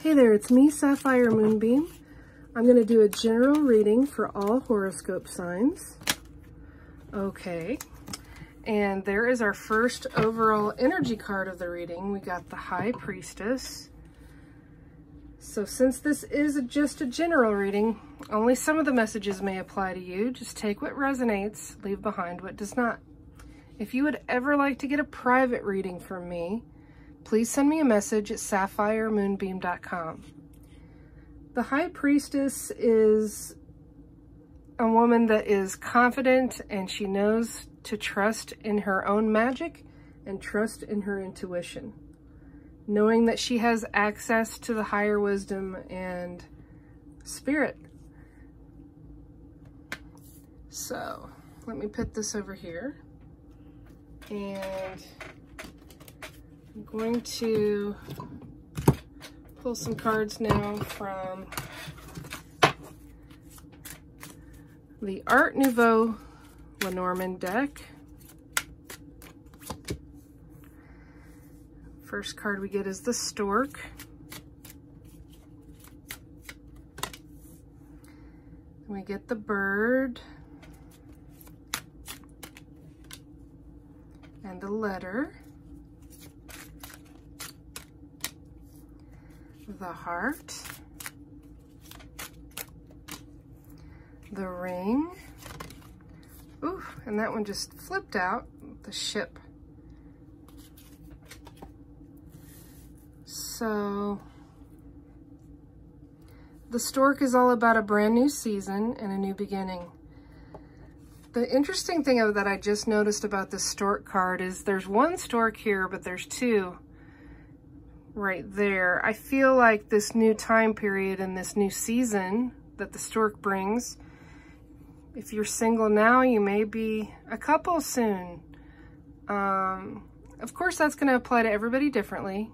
Hey there, it's me, Sapphire Moonbeam. I'm going to do a general reading for all horoscope signs. Okay, and there is our first overall energy card of the reading. We got the High Priestess. So since this is just a general reading, only some of the messages may apply to you. Just take what resonates, leave behind what does not. If you would ever like to get a private reading from me, please send me a message at sapphiremoonbeam.com. The High Priestess is a woman that is confident, and she knows to trust in her own magic and trust in her intuition, knowing that she has access to the higher wisdom and spirit. So let me put this over here, and I'm going to pull some cards now from the Art Nouveau Lenormand deck. First card we get is the Stork. We get the Bird and the Letter. The Heart, the Ring, ooh, and that one just flipped out, the Ship. So the Stork is all about a brand new season and a new beginning. The interesting thing that I just noticed about this Stork card is there's one Stork here, but there's two right there. I feel like this new time period and this new season that the Stork brings, if you're single now, you may be a couple soon. Of course, that's going to apply to everybody differently.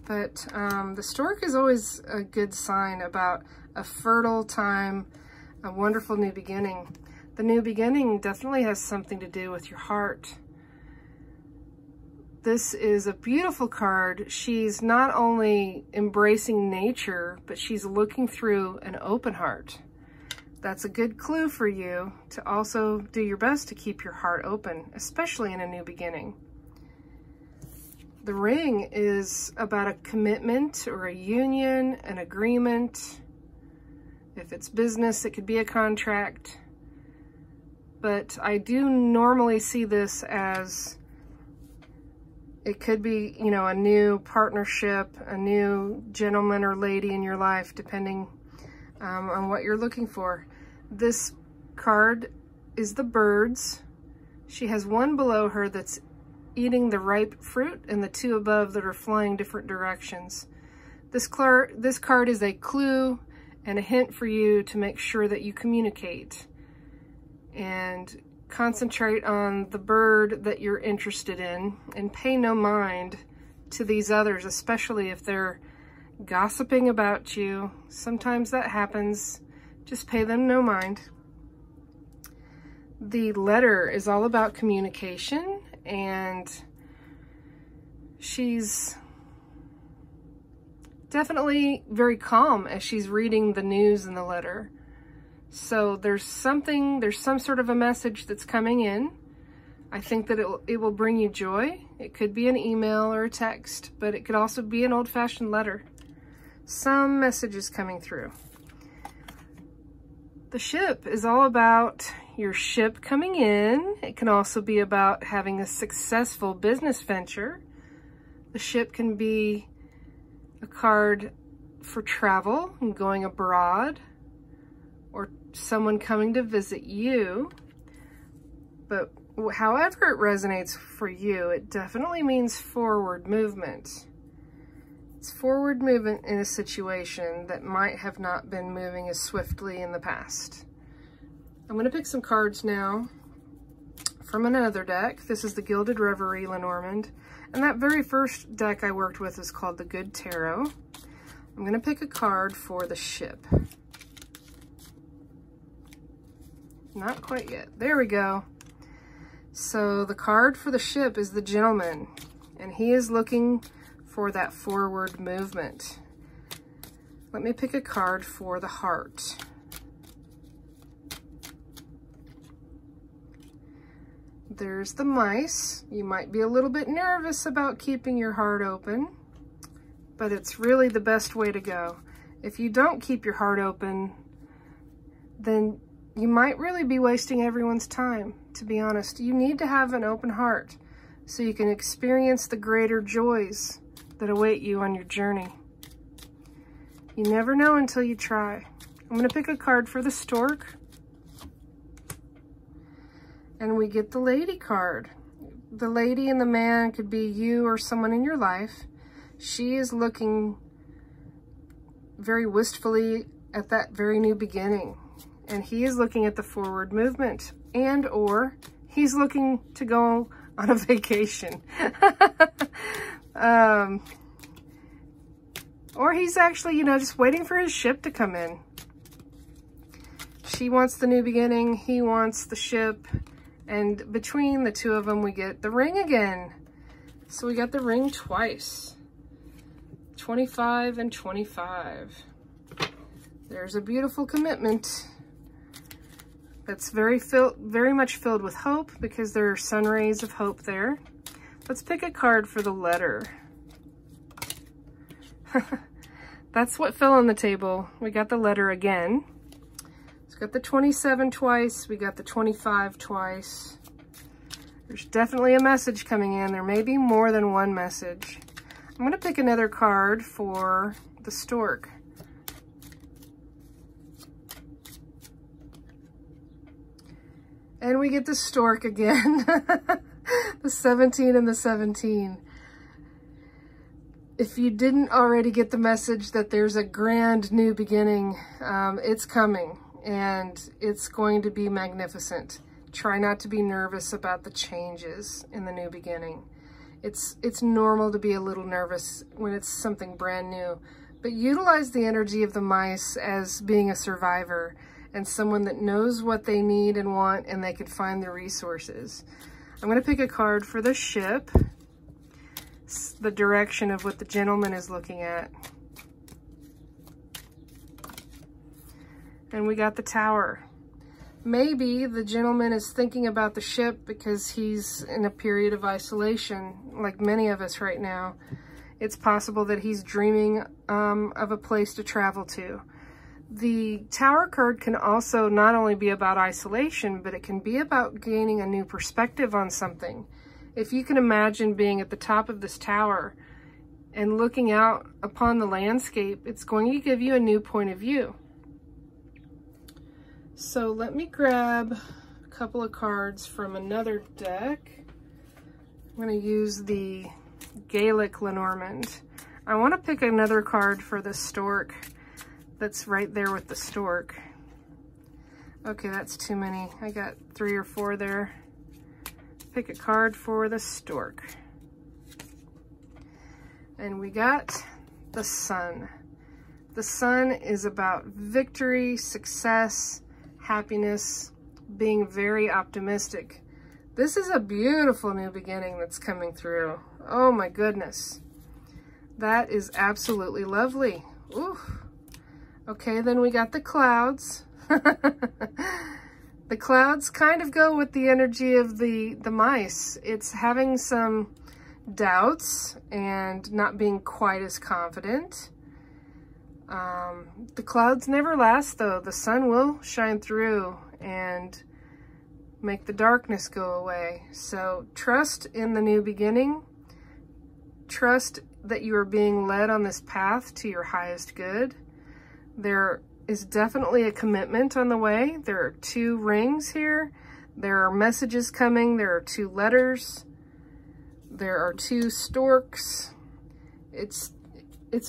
But the Stork is always a good sign about a fertile time, a wonderful new beginning. The new beginning definitely has something to do with your heart. This is a beautiful card. She's not only embracing nature, but she's looking through an open heart. That's a good clue for you to also do your best to keep your heart open, especially in a new beginning. The Ring is about a commitment or a union, an agreement. If it's business, it could be a contract. But I do normally see this as it could be, you know, a new partnership, a new gentleman or lady in your life, depending on what you're looking for. This card is the Birds. She has one below her that's eating the ripe fruit and the two above that are flying different directions. This card is a clue and a hint for you to make sure that you communicate and concentrate on the bird that you're interested in and pay no mind to these others, especially if they're gossiping about you. Sometimes that happens. Just pay them no mind. The Letter is all about communication, and she's definitely very calm as she's reading the news in the letter. So there's some sort of a message that's coming in. I think that it will bring you joy. It could be an email or a text, but it could also be an old-fashioned letter. Some message is coming through. The Ship is all about your ship coming in. It can also be about having a successful business venture. The Ship can be a card for travel and going abroad, or someone coming to visit you. But however it resonates for you, it definitely means forward movement. It's forward movement in a situation that might have not been moving as swiftly in the past. I'm going to pick some cards now from another deck. This is the Gilded Reverie Lenormand, and that very first deck I worked with is called the Good Tarot. I'm going to pick a card for the Ship. Not quite yet. There we go. So the card for the Ship is the Gentleman, and he is looking for that forward movement. Let me pick a card for the heart. There's the mice. You might be a little bit nervous about keeping your heart open, but it's really the best way to go. If you don't keep your heart open, then you might really be wasting everyone's time, to be honest. You need to have an open heart so you can experience the greater joys that await you on your journey. You never know until you try. I'm going to pick a card for the stork. And we get the lady card. The lady and the man could be you or someone in your life. She is looking very wistfully at that very new beginning. And he is looking at the forward movement. And or he's looking to go on a vacation. Or he's actually, just waiting for his ship to come in. She wants the new beginning. He wants the ship. And between the two of them, we get the ring again. So we got the ring twice. 25 and 25. There's a beautiful commitment that's very much filled with hope, because there are sun rays of hope there. Let's pick a card for the letter. That's what fell on the table. We got the letter again. It's got the 27 twice. We got the 25 twice. There's definitely a message coming in. There may be more than one message. I'm going to pick another card for the stork. And we get the stork again. The 17 and the 17. If you didn't already get the message that there's a grand new beginning, it's coming. And it's going to be magnificent. Try not to be nervous about the changes in the new beginning. It's normal to be a little nervous when it's something brand new, but utilize the energy of the mice as being a survivor and someone that knows what they need and want, and they can find the resources. I'm going to pick a card for the ship, the direction of what the gentleman is looking at. And we got the tower. Maybe the gentleman is thinking about the ship because he's in a period of isolation, like many of us right now. It's possible that he's dreaming of a place to travel to. The tower card can also not only be about isolation, but it can be about gaining a new perspective on something. If you can imagine being at the top of this tower and looking out upon the landscape, it's going to give you a new point of view. So let me grab a couple of cards from another deck. I'm going to use the Gaelic Lenormand. I want to pick another card for the stork that's right there with the stork. Okay, that's too many. I got 3 or 4 there. Pick a card for the stork. And we got the sun. The sun is about victory, success, happiness, being very optimistic. This is a beautiful new beginning that's coming through. Oh my goodness. That is absolutely lovely. Ooh. Okay, then we got the clouds. The clouds kind of go with the energy of the mice. It's having some doubts and not being quite as confident. The clouds never last though. The sun will shine through and make the darkness go away. So trust in the new beginning. Trust that you are being led on this path to your highest good. There is definitely a commitment on the way. There are 2 rings here. There are messages coming. There are 2 letters. There are 2 storks. It's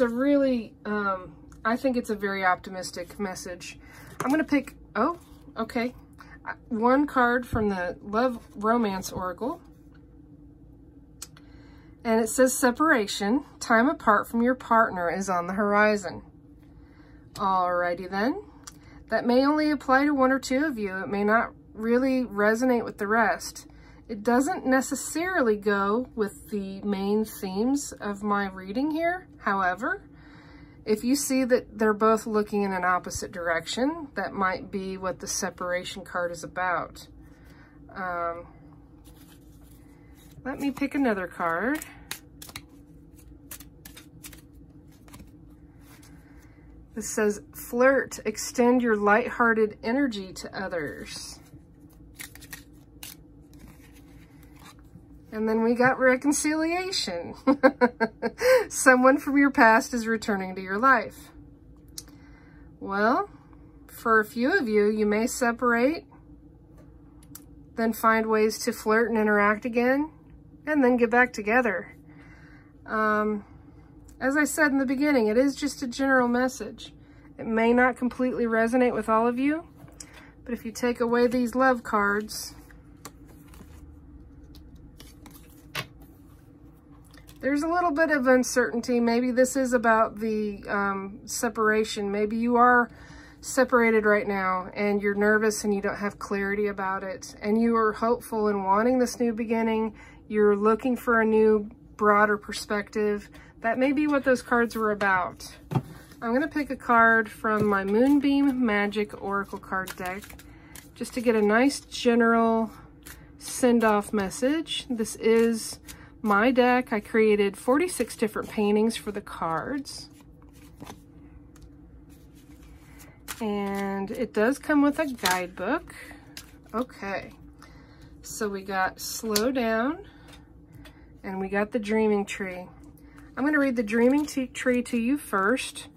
a really, I think it's a very optimistic message. I'm going to pick, oh, okay, 1 card from the Love Romance Oracle. And it says separation. Time apart from your partner is on the horizon. Alrighty then. That may only apply to 1 or 2 of you. It may not really resonate with the rest. It doesn't necessarily go with the main themes of my reading here. However, if you see that they're both looking in an opposite direction, that might be what the separation card is about. Let me pick another card. This says, flirt, extend your lighthearted energy to others. And then we got reconciliation. Someone from your past is returning to your life. Well, for a few of you, you may separate, then find ways to flirt and interact again, and then get back together. As I said in the beginning, it is just a general message. It may not completely resonate with all of you, but if you take away these love cards, there's a little bit of uncertainty. Maybe this is about the separation. Maybe you are separated right now and you're nervous and you don't have clarity about it. And you are hopeful and wanting this new beginning. You're looking for a new, broader perspective. That may be what those cards were about. I'm going to pick a card from my Moonbeam Magick Oracle card deck just to get a nice general send-off message. This is my deck. I created 46 different paintings for the cards. And it does come with a guidebook. Okay, so we got Slow Down and we got the Dreaming Tree. I'm going to read the Dreaming Tree to you first.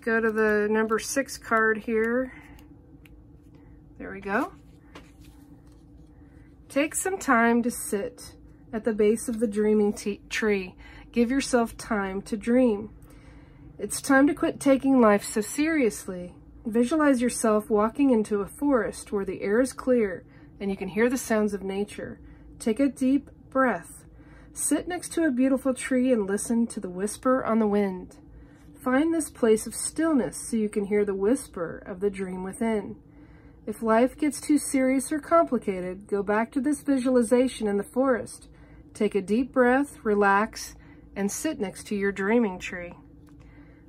Go to the number 6 card here. There we go. Take some time to sit at the base of the dreaming tree. Give yourself time to dream. It's time to quit taking life so seriously. Visualize yourself walking into a forest where the air is clear and you can hear the sounds of nature. Take a deep breath. Sit next to a beautiful tree and listen to the whisper on the wind. Find this place of stillness so you can hear the whisper of the dream within. If life gets too serious or complicated, go back to this visualization in the forest. Take a deep breath, relax, and sit next to your dreaming tree.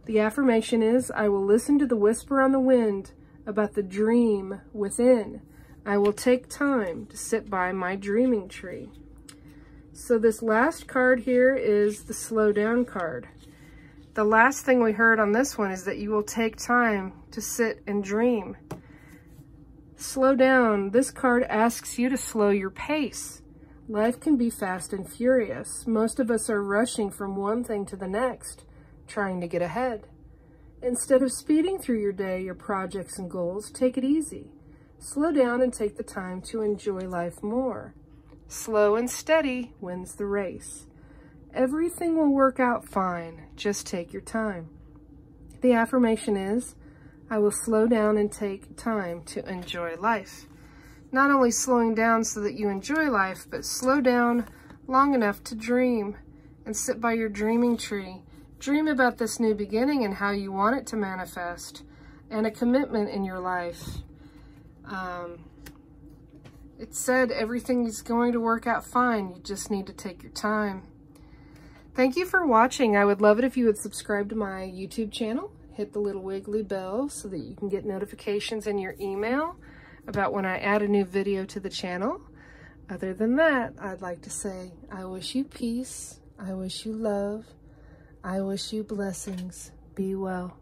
The affirmation is, I will listen to the whisper on the wind about the dream within. I will take time to sit by my dreaming tree. So this last card here is the Slow Down card. The last thing we heard on this one is that you will take time to sit and dream. Slow down. This card asks you to slow your pace. Life can be fast and furious. Most of us are rushing from one thing to the next, trying to get ahead. Instead of speeding through your day, your projects and goals, take it easy. Slow down and take the time to enjoy life more. Slow and steady wins the race. Everything will work out fine. Just take your time. The affirmation is, I will slow down and take time to enjoy life. Not only slowing down so that you enjoy life, but slow down long enough to dream and sit by your dreaming tree. Dream about this new beginning and how you want it to manifest and a commitment in your life. It said everything is going to work out fine. You just need to take your time. Thank you for watching. I would love it if you would subscribe to my YouTube channel. Hit the little wiggly bell so that you can get notifications in your email about when I add a new video to the channel. Other than that, I'd like to say, I wish you peace. I wish you love. I wish you blessings. Be well.